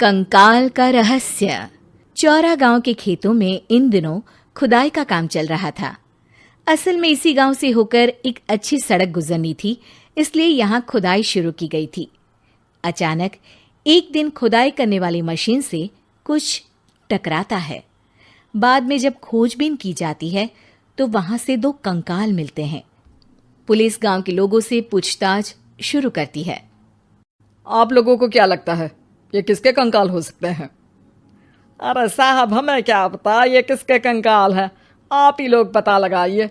कंकाल का रहस्य। चौरा गांव के खेतों में इन दिनों खुदाई का काम चल रहा था। असल में इसी गांव से होकर एक अच्छी सड़क गुजरनी थी, इसलिए यहाँ खुदाई शुरू की गई थी। अचानक एक दिन खुदाई करने वाली मशीन से कुछ टकराता है। बाद में जब खोजबीन की जाती है तो वहां से 2 कंकाल मिलते हैं। पुलिस गांव के लोगों से पूछताछ शुरू करती है। आप लोगों को क्या लगता है ये किसके कंकाल हो सकते हैं? अरे साहब, हमें क्या पता ये किसके कंकाल हैं। आप ही लोग पता लगाइए,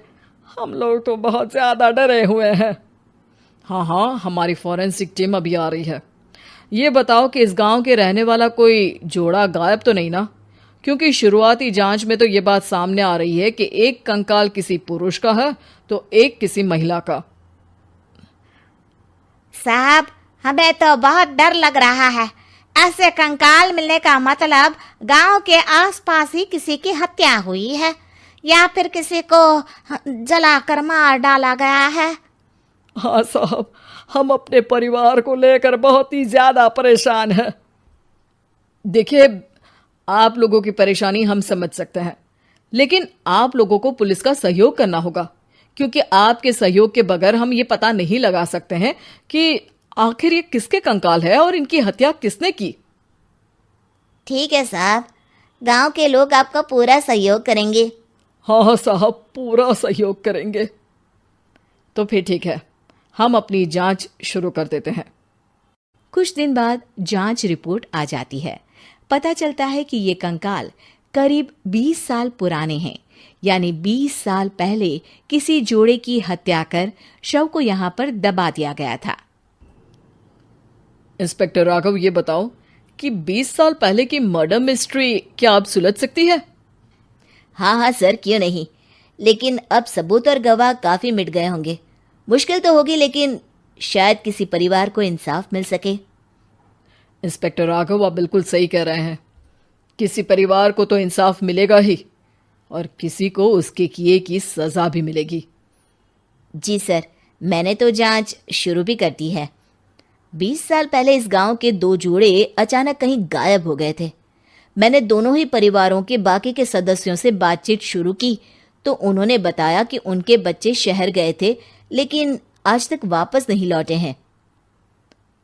हम लोग तो बहुत ज़्यादा डरे हुए हैं। हाँ, हमारी फॉरेंसिक टीम अभी आ रही है। ये बताओ कि इस गांव के रहने वाला कोई जोड़ा गायब तो नहीं ना? क्योंकि शुरुआती जांच में तो ये बात सामने आ रही है कि एक कंकाल किसी पुरुष का है तो एक किसी महिला का। साहब, हमें तो बहुत डर लग रहा है। ऐसे कंकाल मिलने का मतलब गांव के आसपास ही किसी की हत्या हुई है या फिर किसी को जलाकर मार डाला गया है। हाँ साहब, हम अपने परिवार को लेकर बहुत ही ज्यादा परेशान हैं। देखिए, आप लोगों की परेशानी हम समझ सकते हैं, लेकिन आप लोगों को पुलिस का सहयोग करना होगा, क्योंकि आपके सहयोग के बगैर हम ये पता नहीं लगा सकते हैं कि आखिर ये किसके कंकाल है और इनकी हत्या किसने की। ठीक है साहब, गांव के लोग आपका पूरा सहयोग करेंगे। हाँ साहब, पूरा सहयोग करेंगे। तो फिर ठीक है, हम अपनी जांच शुरू कर देते हैं। कुछ दिन बाद जांच रिपोर्ट आ जाती है। पता चलता है कि ये कंकाल करीब 20 साल पुराने हैं, यानी 20 साल पहले किसी जोड़े की हत्या कर शव को यहाँ पर दबा दिया गया था। इंस्पेक्टर राघव, ये बताओ कि 20 साल पहले की मर्डर मिस्ट्री क्या अब सुलझ सकती है? हाँ सर, क्यों नहीं। लेकिन अब सबूत और गवाह काफी मिट गए होंगे। मुश्किल तो होगी, लेकिन शायद किसी परिवार को इंसाफ मिल सके। इंस्पेक्टर राघव, आप बिल्कुल सही कह रहे हैं। किसी परिवार को तो इंसाफ मिलेगा ही और किसी को उसके किए की सजा भी मिलेगी। जी सर, मैंने तो जांच शुरू भी कर दी है। 20 साल पहले इस गांव के 2 जोड़े अचानक कहीं गायब हो गए थे। मैंने दोनों ही परिवारों के बाकी के सदस्यों से बातचीत शुरू की तो उन्होंने बताया कि उनके बच्चे शहर गए थे, लेकिन आज तक वापस नहीं लौटे हैं।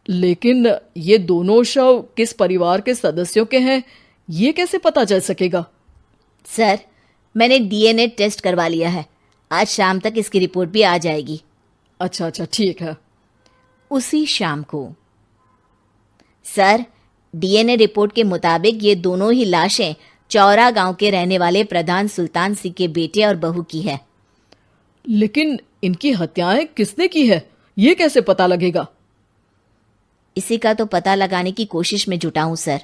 लेकिन ये दोनों शव किस परिवार के सदस्यों के हैं, ये कैसे पता चल सकेगा? सर, मैंने डीएनए टेस्ट करवा लिया है। आज शाम तक इसकी रिपोर्ट भी आ जाएगी। अच्छा, ठीक है। उसी शाम को सर, डीएनए रिपोर्ट के मुताबिक ये दोनों ही लाशें चौरा गांव के रहने वाले प्रधान सुल्तान सिंह के बेटे और बहू की है। लेकिन इनकी हत्याएं किसने की है, ये कैसे पता लगेगा? इसी का तो पता लगाने की कोशिश में जुटा हूं सर।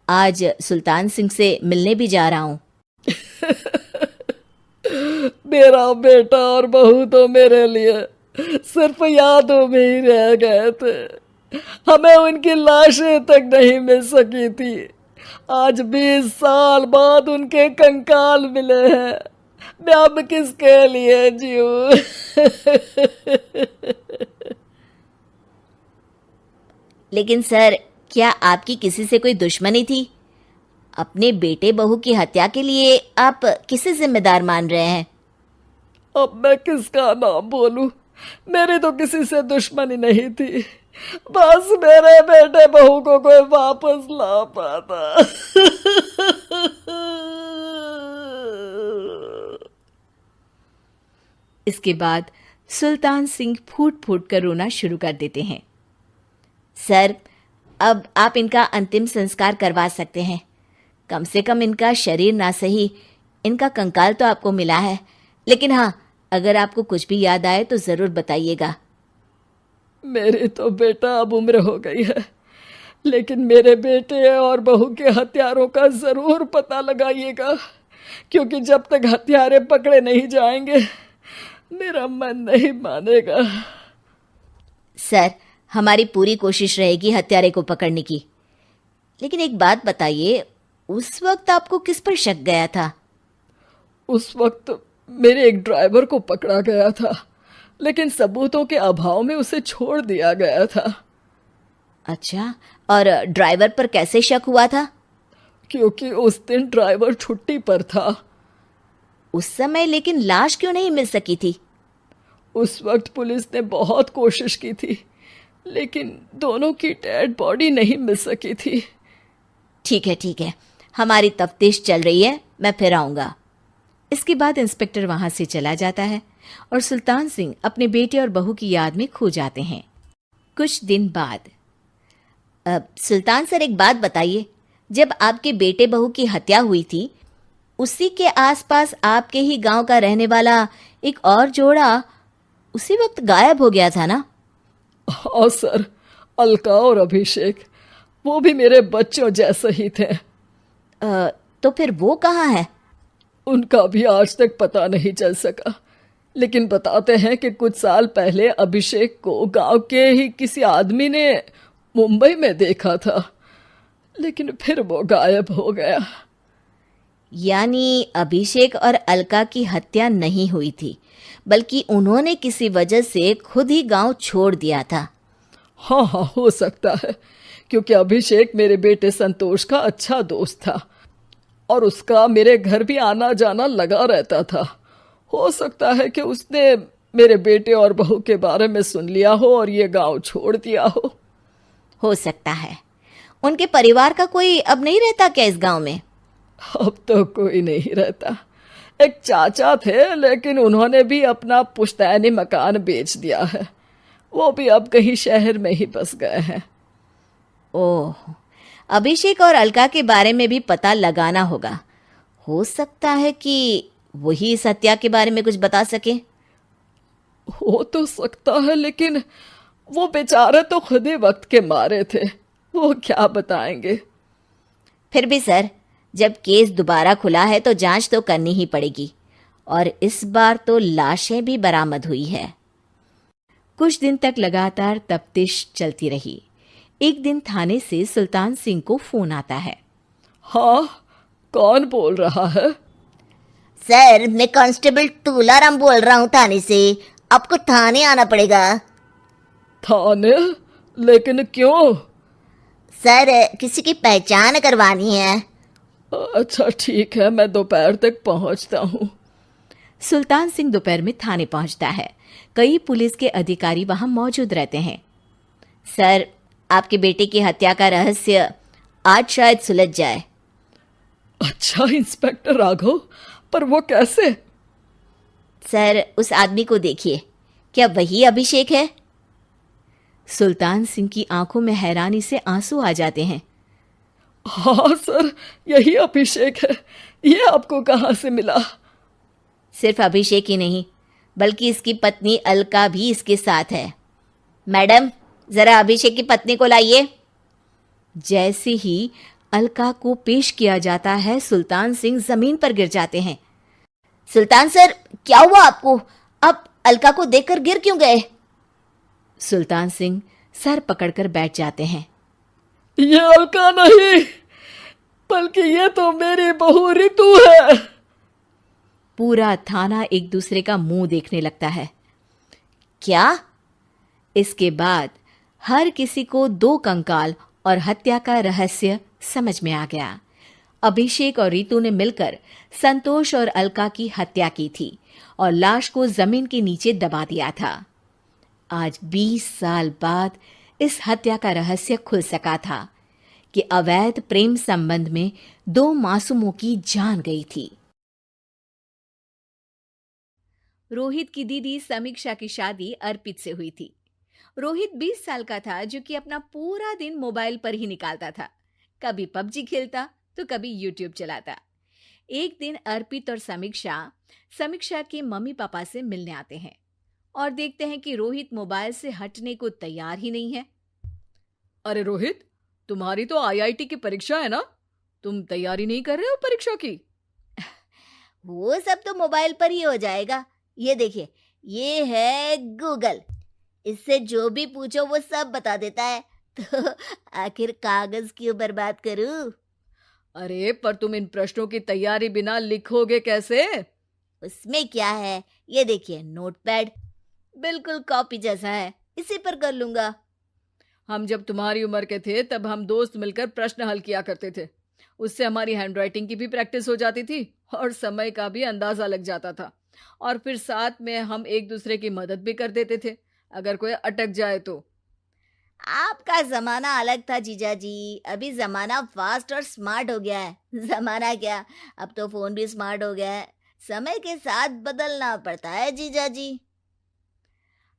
आज सुल्तान सिंह से मिलने भी जा रहा हूं। मेरा बेटा और बहू तो मेरे लिए सिर्फ यादों में ही रह गए थे। हमें उनकी लाशें तक नहीं मिल सकी थी। आज 20 साल बाद उनके कंकाल मिले हैं। मैं अब किसके लिए जीऊं? लेकिन सर, क्या आपकी किसी से कोई दुश्मनी थी? अपने बेटे बहू की हत्या के लिए आप किसे जिम्मेदार मान रहे हैं? अब मैं किसका नाम बोलूं? मेरी तो किसी से दुश्मनी नहीं थी, बस मेरे बेटे बहू को कोई वापस ला पाता। इसके बाद सुल्तान सिंह फूट फूट कर रोना शुरू कर देते हैं। सर, अब आप इनका अंतिम संस्कार करवा सकते हैं। कम से कम इनका शरीर ना सही, इनका कंकाल तो आपको मिला है। लेकिन हाँ, अगर आपको कुछ भी याद आए तो जरूर बताइएगा। मेरी तो बेटा अब उम्र हो गई है, लेकिन मेरे बेटे और बहू के हत्यारों का जरूर पता लगाइएगा, क्योंकि जब तक हत्यारे पकड़े नहीं जाएंगे मेरा मन नहीं मानेगा। सर, हमारी पूरी कोशिश रहेगी हत्यारे को पकड़ने की। लेकिन एक बात बताइए, उस वक्त आपको किस पर शक गया था? उस वक्त मेरे एक ड्राइवर को पकड़ा गया था, लेकिन सबूतों के अभाव में उसे छोड़ दिया गया था। अच्छा, और ड्राइवर पर कैसे शक हुआ था? क्योंकि उस दिन ड्राइवर छुट्टी पर था। उस समय लेकिन लाश क्यों नहीं मिल सकी थी? उस वक्त पुलिस ने बहुत कोशिश की थी, लेकिन दोनों की डेड बॉडी नहीं मिल सकी थी। ठीक है, हमारी तफ्तीश चल रही है, मैं फिर आऊंगा। इसके बाद इंस्पेक्टर वहां से चला जाता है और सुल्तान सिंह अपने बेटे और बहू की याद में खो जाते हैं। कुछ दिन बाद सुल्तान सर, एक बात बताइए, जब आपके बेटे बहू की हत्या हुई थी, उसी के आसपास आपके ही गांव का रहने वाला एक और जोड़ा उसी वक्त गायब हो गया था ना? हाँ सर, अलका और अभिषेक, वो भी मेरे बच्चों जैसे ही थे। तो फिर वो कहाँ है? उनका भी आज तक पता नहीं चल सका, लेकिन बताते हैं कि कुछ साल पहले अभिषेक को गांव के ही किसी आदमी ने मुंबई में देखा था, लेकिन फिर वो गायब हो गया। यानी अभिषेक और अलका की हत्या नहीं हुई थी, बल्कि उन्होंने किसी वजह से खुद ही गांव छोड़ दिया था। हाँ, हो सकता है, क्योंकि अभिषेक मेरे बेटे संतोष का अच्छा दोस्त था और उसका मेरे घर भी आना जाना लगा रहता था। हो सकता है कि उसने मेरे बेटे और बहू के बारे में सुन लिया हो और ये गांव छोड़ दिया हो सकता है। उनके परिवार का कोई अब नहीं रहता क्या इस गांव में? अब तो कोई नहीं रहता। एक चाचा थे, लेकिन उन्होंने भी अपना पुश्तैनी मकान बेच दिया है। वो भी अब कहीं शहर में ही बस गए हैं। ओह, अभिषेक और अलका के बारे में भी पता लगाना होगा। हो सकता है कि वही इस हत्या के बारे में कुछ बता सके। हो तो सकता है, लेकिन वो बेचारे तो खुद ही वक्त के मारे थे, वो क्या बताएंगे। फिर भी सर, जब केस दोबारा खुला है तो जांच तो करनी ही पड़ेगी, और इस बार तो लाशें भी बरामद हुई है। कुछ दिन तक लगातार तफ्तीश चलती रही। एक दिन थाने से सुल्तान सिंह को फोन आता है। हाँ, कौन बोल रहा है? सर, मैं कांस्टेबल तुलाराम बोल रहा हूँ थाने से। आपको थाने आना पड़ेगा। थाने? लेकिन क्यों? सर, किसी की पहचान करवानी है। अच्छा ठीक है, मैं दोपहर तक पहुंचता हूँ। सुल्तान सिंह दोपहर में थाने पहुंचता है। कई पुलिस के अधिकारी वहां मौजूद रहते हैं। सर, आपके बेटे की हत्या का रहस्य आज शायद सुलझ जाए। अच्छा इंस्पेक्टर राघव, पर वो कैसे? सर, उस आदमी को देखिए, क्या वही अभिषेक है? सुल्तान सिंह की आंखों में हैरानी से आंसू आ जाते हैं। हाँ सर, यही अभिषेक है। ये आपको कहाँ से मिला? सिर्फ अभिषेक ही नहीं, बल्कि इसकी पत्नी अलका भी इसके साथ है। मैडम, जरा अभिषेक की पत्नी को लाइए। जैसे ही अलका को पेश किया जाता है, सुल्तान सिंह जमीन पर गिर जाते हैं। सुल्तान सर, क्या हुआ आपको? आप अलका को देखकर गिर क्यों गए? सुल्तान सिंह सर पकड़कर बैठ जाते हैं। ये अलका नहीं, बल्कि ये तो मेरी बहू रितु है। पूरा थाना एक दूसरे का मुंह देखने लगता है। क्या? इसके बाद हर किसी को दो कंकाल और हत्या का रहस्य समझ में आ गया। अभिषेक और रितु ने मिलकर संतोष और अलका की हत्या की थी और लाश को जमीन के नीचे दबा दिया था। आज 20 साल बाद इस हत्या का रहस्य खुल सका था कि अवैध प्रेम संबंध में 2 मासूमों की जान गई थी। रोहित की दीदी समीक्षा की शादी अर्पित से हुई थी। रोहित 20 साल का था, जो कि अपना पूरा दिन मोबाइल पर ही निकालता था। कभी पबजी खेलता तो कभी यूट्यूब चलाता। एक दिन अर्पित और समीक्षा के मम्मी पापा से मिलने आते हैं और देखते हैं कि रोहित मोबाइल से हटने को तैयार ही नहीं है। अरे रोहित, तुम्हारी तो आईआईटी की परीक्षा है ना, तुम तैयारी नहीं कर रहे हो परीक्षा की? वो सब तो मोबाइल पर ही हो जाएगा। ये देखिए, ये है गूगल, इससे जो भी पूछो वो सब बता देता है। तो आखिर कागज क्यों बर्बाद करूं? अरे पर तुम इन प्रश्नों की तैयारी बिना लिखोगे कैसे? उसमें क्या है, ये देखिए नोटपैड, बिल्कुल कॉपी जैसा है, इसी पर कर लूंगा। हम जब तुम्हारी उम्र के थे तब हम दोस्त मिलकर प्रश्न हल किया करते थे। उससे हमारी हैंडराइटिंग की भी प्रैक्टिस हो जाती थी और समय का भी अंदाजा लग जाता था। और फिर साथ में हम एक दूसरे की मदद भी कर देते थे अगर कोई अटक जाए तो। आपका जमाना अलग था जीजा जी, अभी जमाना फास्ट और स्मार्ट हो गया है। जमाना क्या, अब तो फोन भी स्मार्ट हो गया है। समय के साथ बदलना पड़ता है जीजा जी।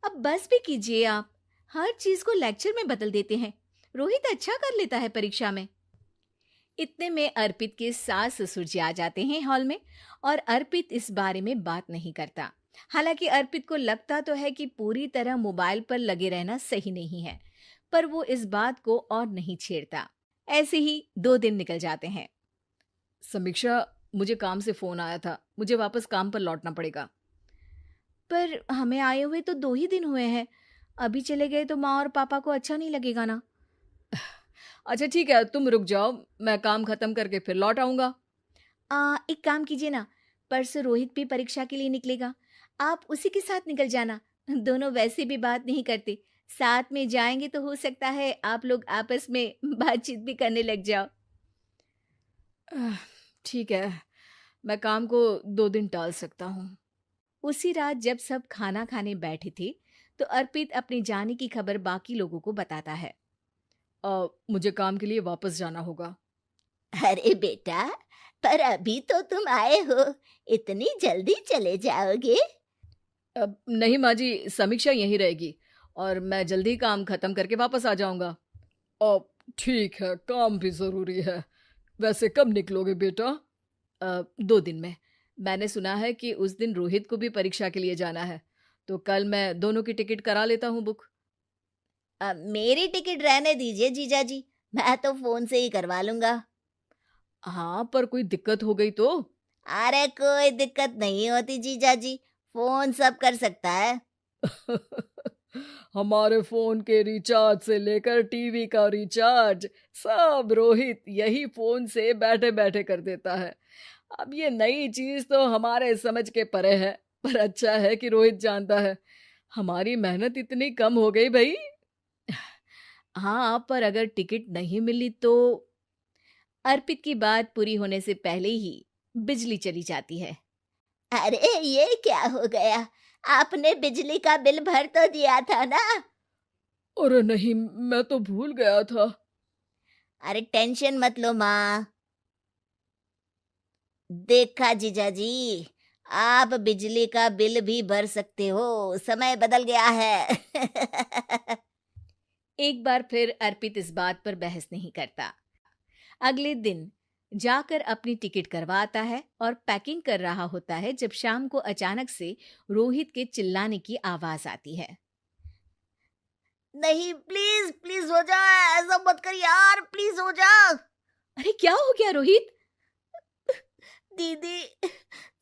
अब बस भी कीजिए आप, हर चीज को लेक्चर में बदल देते हैं। रोहित अच्छा कर लेता है परीक्षा में। इतने में अर्पित के सास ससुर जी आ जाते हैं हॉल में और अर्पित इस बारे में बात नहीं करता। हालांकि अर्पित को लगता तो है कि पूरी तरह मोबाइल पर लगे रहना सही नहीं है, पर वो इस बात को और नहीं छेड़ता। ऐसे ही 2 दिन निकल जाते हैं। समीक्षा, मुझे काम से फोन आया था, मुझे वापस काम पर लौटना पड़ेगा। पर हमें आए हुए तो 2 ही दिन हुए हैं, अभी चले गए तो माँ और पापा को अच्छा नहीं लगेगा ना। अच्छा ठीक है, तुम रुक जाओ, मैं काम खत्म करके फिर लौट आऊंगा। एक काम कीजिए ना, परसों रोहित भी परीक्षा के लिए निकलेगा, आप उसी के साथ निकल जाना। दोनों वैसे भी बात नहीं करते, साथ में जाएंगे तो हो सकता है आप लोग आपस में बातचीत भी करने लग जाओ। ठीक है, मैं काम को 2 दिन टाल सकता हूँ। उसी रात जब सब खाना खाने बैठे थे तो अर्पित अपने जाने की खबर बाकी लोगों को बताता है। मुझे काम के लिए वापस जाना होगा। अरे बेटा, पर अभी तो तुम आए हो, इतनी जल्दी चले जाओगे? नहीं माँ जी, समीक्षा यहीं रहेगी और मैं जल्दी काम खत्म करके वापस आ जाऊंगा। ठीक है, काम भी जरूरी है। वैसे कब निकलोगे बेटा? 2 दिन में। मैंने सुना है कि उस दिन रोहित को भी परीक्षा के लिए जाना है, तो कल मैं दोनों की टिकट करा लेता हूँ बुक। मेरी टिकट रहने दीजिए जीजा जी, मैं तो फोन से ही करवा लूंगा। हाँ, पर कोई दिक्कत हो गई तो? अरे कोई दिक्कत नहीं होती जीजा जी, फोन सब कर सकता है। हमारे फोन के रिचार्ज से लेकर टीवी का रिचार्ज सब रोहित यही फोन से बैठे बैठे कर देता है। अब ये नई चीज तो हमारे समझ के परे है, पर अच्छा है कि रोहित जानता है। हमारी मेहनत इतनी कम हो गई भाई। हाँ, पर अगर टिकट नहीं मिली तो? अर्पित की बात पूरी होने से पहले ही बिजली चली जाती है। अरे ये क्या हो गया, आपने बिजली का बिल भर तो दिया था ना? अरे नहीं, मैं तो भूल गया था। अरे टेंशन मत लो माँ। देखा जीजा जी, आप बिजली का बिल भी भर सकते हो, समय बदल गया है। एक बार फिर अर्पित इस बात पर बहस नहीं करता। अगले दिन जाकर अपनी टिकट करवाता है और पैकिंग कर रहा होता है जब शाम को अचानक से रोहित के चिल्लाने की आवाज आती है। नहीं, प्लीज प्लीज हो जा, ऐसा मत कर यार, प्लीज हो जा। अरे क्या हो गया रोहित? दीदी,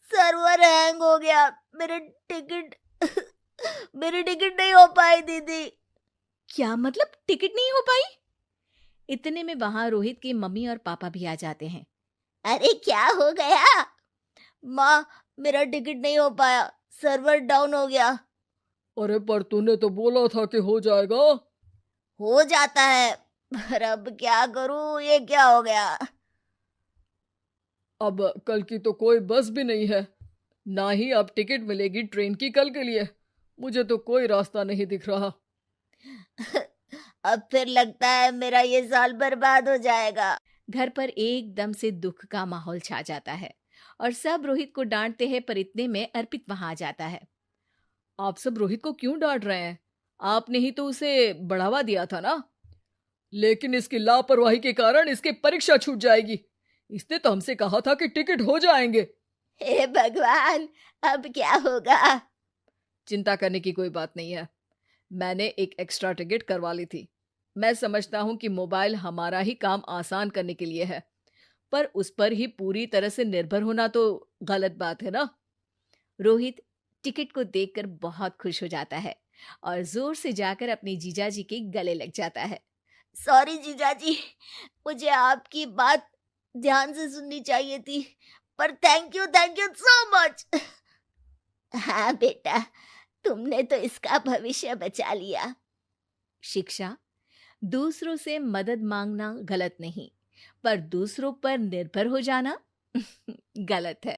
सर्वर हैंग हो गया, मेरी टिकट नहीं हो पाई दीदी। क्या मतलब टिकट नहीं हो पाई? इतने में वहां रोहित की मम्मी और पापा भी आ जाते हैं। अरे क्या हो गया? माँ, मेरा टिकट नहीं हो पाया, सर्वर डाउन हो गया। अरे पर तूने तो बोला था कि हो जाएगा। हो जाता है, पर अब क्या करूं, ये क्या हो गया? अब कल की तो कोई बस भी नहीं है, ना ही अब टिकट मिलेगी ट्रेन की कल के लिए। मुझे तो कोई रास्ता नहीं दिख रहा। अब फिर लगता है मेरा ये साल बर्बाद हो जाएगा। घर पर एकदम से दुख का माहौल छा जाता है और सब रोहित को डांटते हैं, पर इतने में अर्पित वहां आ जाता है। आप सब रोहित को क्यों डांट रहे हैं? आपने ही तो उसे बढ़ावा दिया था ना। लेकिन इसकी लापरवाही के कारण इसकी परीक्षा छूट जाएगी। इसने तो हमसे कहा था कि टिकट हो जाएंगे। हे भगवान, अब क्या होगा? चिंता करने की कोई बात नहीं है, मैंने एक एक्स्ट्रा टिकट करवा ली थी। मैं समझता हूं कि मोबाइल हमारा ही काम आसान करने के लिए है, पर उस पर ही पूरी तरह से निर्भर होना तो गलत बात है ना। रोहित टिकट को देखकर बहुत खुश हो जाता है और जोर से जाकर अपने जीजा जी के गले लग जाता है। सॉरी जीजा जी, मुझे आपकी बात ध्यान से सुननी चाहिए थी, पर थैंक यू सो मच। हाँ बेटा, तुमने तो इसका भविष्य बचा लिया। शिक्षा, दूसरों से मदद मांगना गलत नहीं, पर दूसरों पर निर्भर हो जाना गलत है।